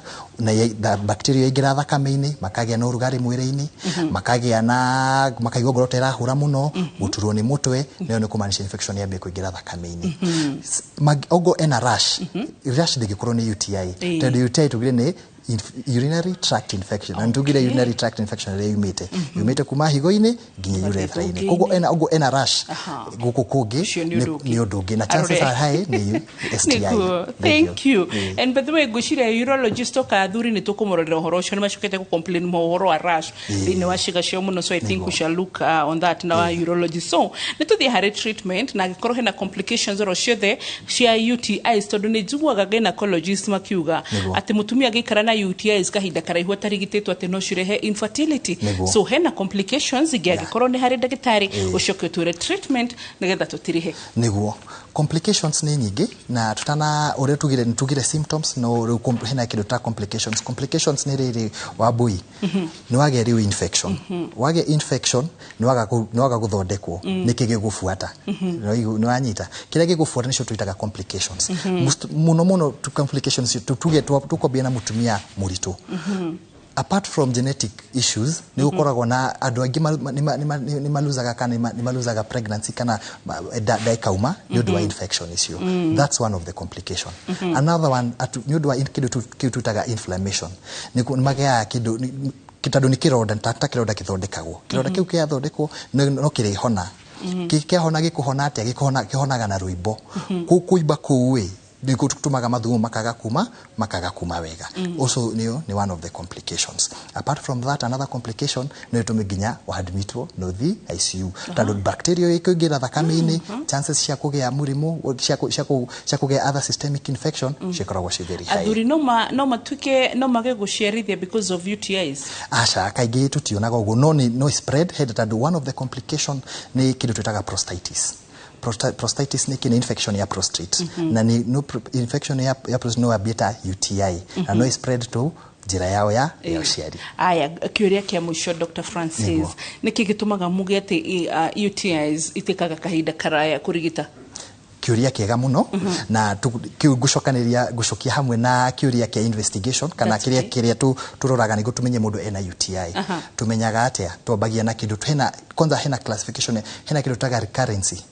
na bacteria ingira thakame-ini makagia na urugari mwiri-ini makagia na makaigwa ngoro tera hura muno guturwo ni mutwe nayo ni kumanisha infection ya beko ingira thakame-ini ogo ena rash gikorwo ni UTI tondu UTI tugire ni urinary tract infection and tugire urinary tract infection ile yumite kuma higo-ini nginya urethra-ini kogo ena rash guko kungi ni udungi na chances are high ni STI. Thank you. And by the way gushira urologist okathuri ni tukumororera horo ucio ni macokete ku complain mo horo wa rash ni washiga cio muno, so I think we shall look on that na urologist. So ni tuthi hari treatment na gikorwo hena complications oro ciothe cia UTIs tondu ni njiguaga gynecologist makiuga ati mutumia gikara na UTIs kahinda karaihu atarigititwo ati no cirehe infertility. So hena complications gikorwo ni hari ndagitari ucoke utwire treatment nigetha tutirihe niguo complications ni nyingi na tutana ore tugire symptoms no hena kindu ta complications ni riri wabui ni wage riu infection wage infection ni waga guthondekwo nikige gufuata ni wanyita kile gigufuata nicio tuitaga complications muno tu complications tuge tukobia na mutumia muritu apart from genetic issues ni ukoragwo na andu angi ni maluzaga kana ni maluzaga pregnancy kana daikauma ni undu wa infection icio. That's one of the complication. Another one ni undu wa kindu tutaga inflammation ni magea kindu kitado ni kironda kironda kithondekagwo kironda kiu kia thondekwo no kiri hona kihona gikuhona atia gihonaga na ruimbo kuiba kuwe niko tutumaga mathugumo makaga kuma wega. Also ni one of the complications. Apart from that, another complication no tumiginya wa admitwo no the ICU tando bacteria ikugira thakame-ini chances cia kugea murimu cia kugea other systemic infection cikoragwo ci very high. Athuri no mage guciarithia because of UTIs. Acha kaigi tutionaga ugo no spread head tando one of the complication ni kindu twitaga prostatitis. Prostatitis ni kina infection ya prostate na ni no infection ya prostate no abita UTI na no spread to jira yao ya uciari. Aya kiuria kia mwisho Dr. Francis niki gitumaga muge ati UTIs itikaga kahinda karaya kurigita? Kiuria kiega muno na gucokia hamwe na kiuria kia investigation kana kiria turoraga nigo tumenye mundu ena UTI tumenyaga atia tubagia na kindu kwanza hena classification hena kindu taga recurrency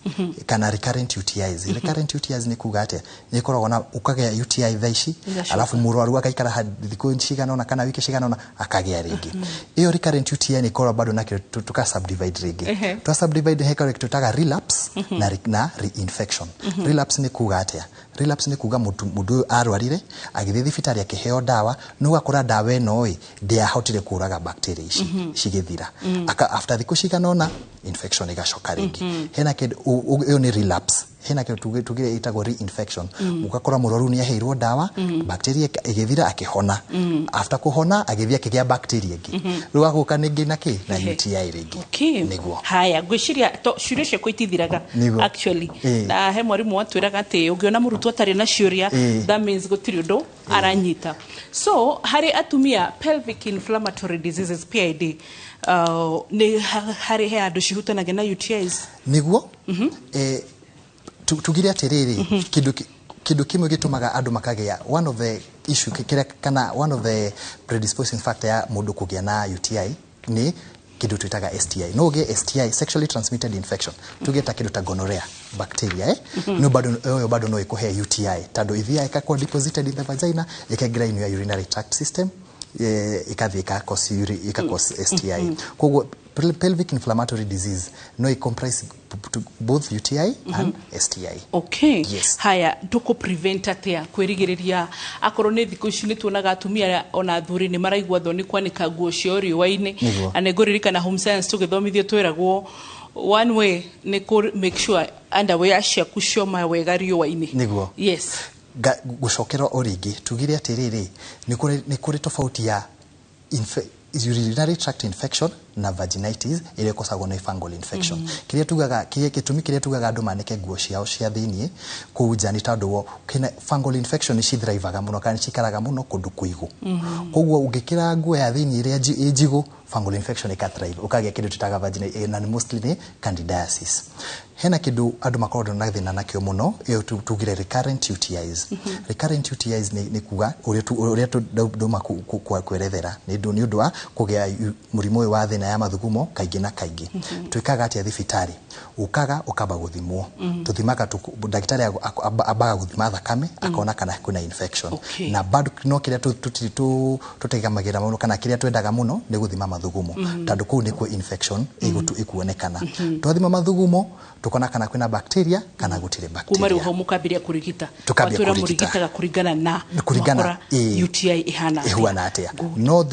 kana recurrent UTIs. Recurrent UTIs ni kuga atia ni koragwo na ukagea UTI thaici alafu murwaru akaikara thiku cigana ona kana wiki cigana ona akagea ringi. Iyo recurrent UTI ni koragwo bado na kindu tuka subdivide ringi tu subdivide heka kindu taga relapse na reinfection. Relapse ni kuga atia relapse ni kuga mundu arwarire agithie thibitari akiheo dawa no gakora dawa eno ndiahotire kuraga bacteria ici cigithira after thiku cigana infection igacoka ringi hena kindu iyo ni relapse hena kindu tugire itagwo reinfection ugakora murwaru ni aheirwo dawa bacteria igithira akihona after kuhona agithia kigia bacteria ingi rugaguka ningi na UTI ringi niguo. Haya gwiciria ciuria ciakwa itithiraga actually na he mwarimu watwiraga ati ungiona murutwo atari na ciuria that means gutiri undu aranyita. So hari atumia pelvic inflammatory diseases PID ni hari he andu cihutanaga na UTIs niguo tugire atiriri kindu kimwe gitumaga andu makagea one of the issue kana one of the predisposing factor ya mundu kugia na UTI ni kindu twitaga STI. No ge STI sexually transmitted infection tugeta kindu ta gonorrhea bacteria no bado no ikuhe UTI tando ithia ikakwa deposited in the vagina ikagira in your urinary tract system ikathika cause STI. Kogo pelvic inflammatory disease no comprise both UTI and STI. Okay. Yes. Haya tuko prevent atia kwirigiriria akorwo ni thiku ici ni tuonaga atumia ona athuri ni maraigwa thoni kwanika nguo cio riũa-inĩ anengoririka na home science tugithomithio twiragwo one way ni ku make sure underwear ciaku cioma wega riũa-inĩ niguo. Yes. Gucokera oringi tugire atiriri ni kuri tofauti ya urinary tract infection na vaginitis ile kosagwo na fungal infection. Kiria tugaga kiria tugaga andu manike nguo ciao cia thiini kuja ni tondu wo fungal infection ci thrivaga muno kana cikaraga muno kundu kuigu. Koguo ungikira nguo ya thiini iria njigu fungal infection ikathrive ukagia kindu tutaga vaginitis na mostly ni candidiasis. Hena kindu andu makorwo na thina nakio muno iyo tugire recurrent UTIs. Recurrent UTIs ni kuga uria tu ndoma kwerethera ni undu wa kugia murimo wa thina thina ya mathugumo kaingi na kaingi twikaga atia thibitari ukaga ukaba guthimwo tuthimaga ndagitari abaga guthima thakame akona kana kuna infection na bado no kiria tutegamagira muno kana kiria twendaga muno ni guthima mathugumo tondu kuu nikuo infection ikuonekana twathima mathugumo tukona kana kuna bacteria kana gutire bacteria kumari ho mukabiria kurigita watura murigitaga kuringana na UTI ihana atia no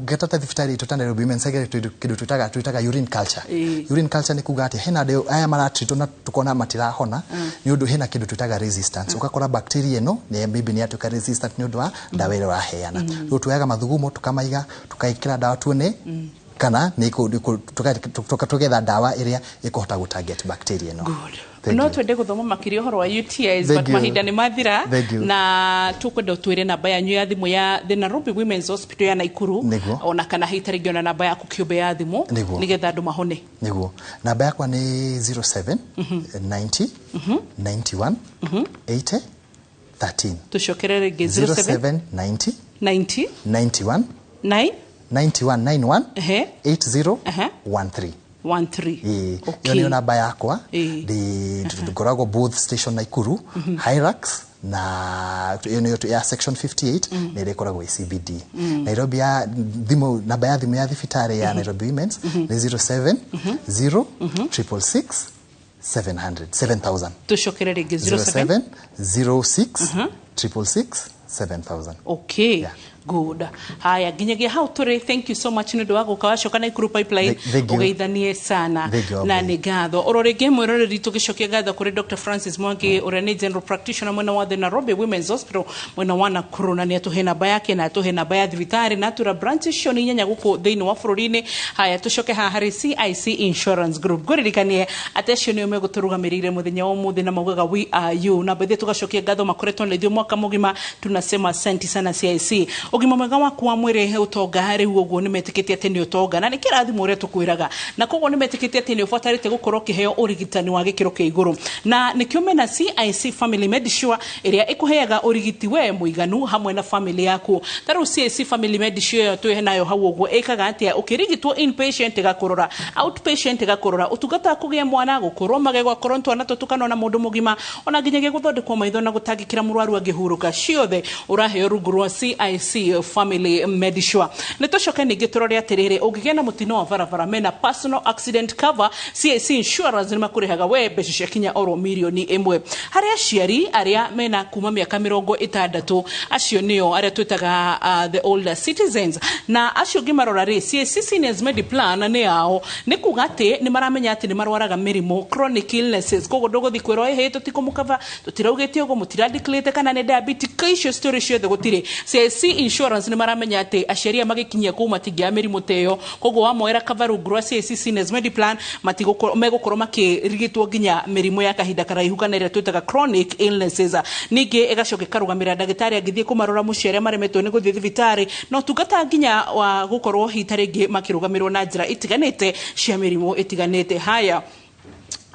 gatata thibitari tutana Nairobi Women's Secretary kidu tutaga urine culture ni kuga ati hena ndio aya maratito na tukona matirahona ni undu hena kidu tutaga resistance ukakora bacteria no ne bibi ni atuka resistant ni undu wa dawa ile waheana ru tuyaga mathugumo tukamaiga tukaikira dawa tuone kana ni tugetha dawa iria ikuhota gutarget bacteria no no twende guthoma makirio horo wa UTIs but mahinda ni mathira na tukwenda utwire namba yanyu ya thimu ya the Nairobi Women's Hospital ya Naikuru ona kana hitaringi ona namba yaku kiumbe ya thimu nigetha andu mahone niguo namba yakwa ni 07 90 91 80 13 tucokerere 07 90 91 91 80 13 okay. Yoni namba yakwa di tukorago both station Naikuru Hyrax na yoni ya section 58 ni rekorago CBD Nairobi ya dhimu namba ya dhimu ya thibitari ya Nairobi Women's ni 07 0 666 7000 tushokerere 07 06 666 7000 okay good haya ginyagia how tore thank you so much ni doago kawashoka Naikuru pipeline ugeithanie sana na ni gatho ororege mweroreri tugishokia gatho kuri Dr. Francis Mwangi urani general practitioner mwena wa the Nairobi Women's Hospital mwena wa Nakuru na ni atuhe namba yake na atuhe namba ya thibitari na tura branches shoni nyanya guko thiini wa bururi-ini haya tushoke ha hari CIC Insurance Group guririkanie atesho ni umeguturugamirire muthenya wa muthi na maugaga we are you na bethe tugashokia gatho makoretwo leithio mwaka mugima tunasema asante sana CIC ugima mwega waku wa mwire utonga riu uguo ni metikitie ati ni utonga na ni kirathimo uria tukwiraga na koguo ni metikitie ati ni ubatarite gukorwo kiheo urigitani wa gikiro kia iguru na nikiume na CIC Family Medisure iria ikuheaga urigiti we muiganu hamwe na family yaku taru CIC Family Medisure tuhe nayo hau uguo ikaga ati ukirigitwo inpatient gakurora outpatient gakurora utungata kugia mwana gukorwo magego akorwo twana tutukana na mundu mugima ona nginyagia guthondekwo maitho na gutangikira murwaru agihuruka ciothe uraheo rungu rwa CIC Family Medisure nitoshoke ningi turore atiriri ungigena mutino wa barabara mena personal accident cover CIC Insurance ni makurihaga we mbeca cia kinya oro milioni 1 hari aciari aria mena kuma miaka 60 acio nio aria twitaga the older citizens na acio gimarora ri CIC Seniors Mediplan ni yao ni kugate ni maramenya ati ni marwaraga mirimo chronic illnesses kogo dogo thikwiro he tutikumukava tutiraugetie ugo mutiradiclate kana ne diabetes kaisho story ciothe gutire CIC Insurance ni maramenya ati aciari magikinyia ku matingia mirimo teyo kogo wa moera kavaru gro CIC Seniors Mediplan matigukoro megukorwo makirigitwo ginya mirimo ya kahinda karaihu kana ira twitaga chronic illnesses ningi igacoke karugamira ndagitari agithie kumarora muciari maremetwo ni guthie thibitari no tungata ginya wa gukorwo hitaringi makirugamirwo na njira itiganite cia mirimo itiganite haya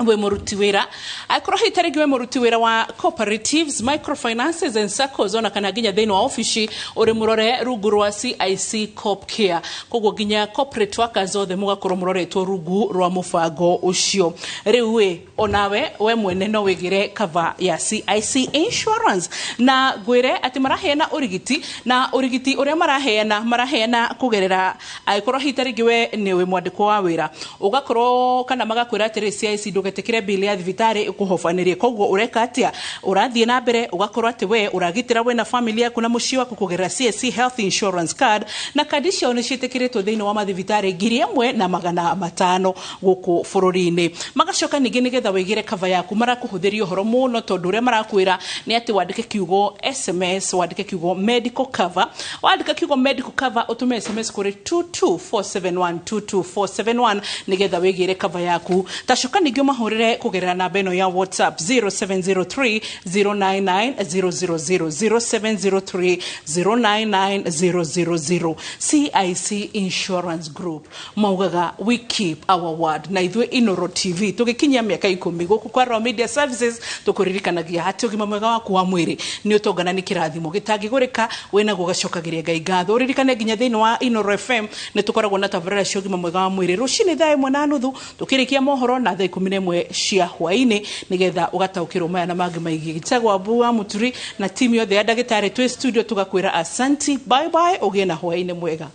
we muruti wira akoro hitarigi we muruti wira wa cooperatives microfinances and SACCOs ona kana ginya thini wa office uri murore rungu rwa CIC Corp Care koguo ginya corporate workers othe mugakorwo muroretwo rungu rwa mubango ucio riu we onawe we mwene no wigire cover ya CIC Insurance na gwire ati maraheana urigiti na urigiti uria maraheana kugerera akoro hitarigi we ni we mwandiko wa wira ugakorwo kana magakwira ati CIC tugetekire bili ya thibitari ikuhofanirie koguo ureka atia urathie na mbere ugakorwo ati we uragitira we na family yaku na muci waku kugerera CIC Health Insurance Card na kadi cio ni citekiritwo thiini wa mathibitari 1,500 guku bururi-ini magacoka ningi nigetha wigire cover yaku marakuhuthiria horo muno tondu uria marakwira ni ati wandike kiugo SMS wandike kiugo medical cover wandike kiugo medical cover utume SMS kuri 22471 22471 nigetha wigire cover yaku tacoka ningi umahurire kugerera namba ino ya WhatsApp 0703 099 000 CIC Insurance Group maugaga we keep our word na ithwe Inoro TV tugikinyia miaka 10 guku kwa Raw Media Services tukuririkanagia hati ugima mwega waku wa mwiri ni utongana ni kirathimo gitangigurika wena gugacokagiria Ngai ngatho uririkane nginya thiini wa Inoro FM ni tukoragwo na tabarĩra cia ugima mwega wa mwiri rucini thaa 1:30 tukirikia mohoro na thaa 11 cia hwaini nigetha ugataukirwo maya na mangi maigi gitagwa Bua Muturi na timu yothe ya ndagĩtarĩ twi studio tugakwira asanti bye bye ugie na hwaini mwega.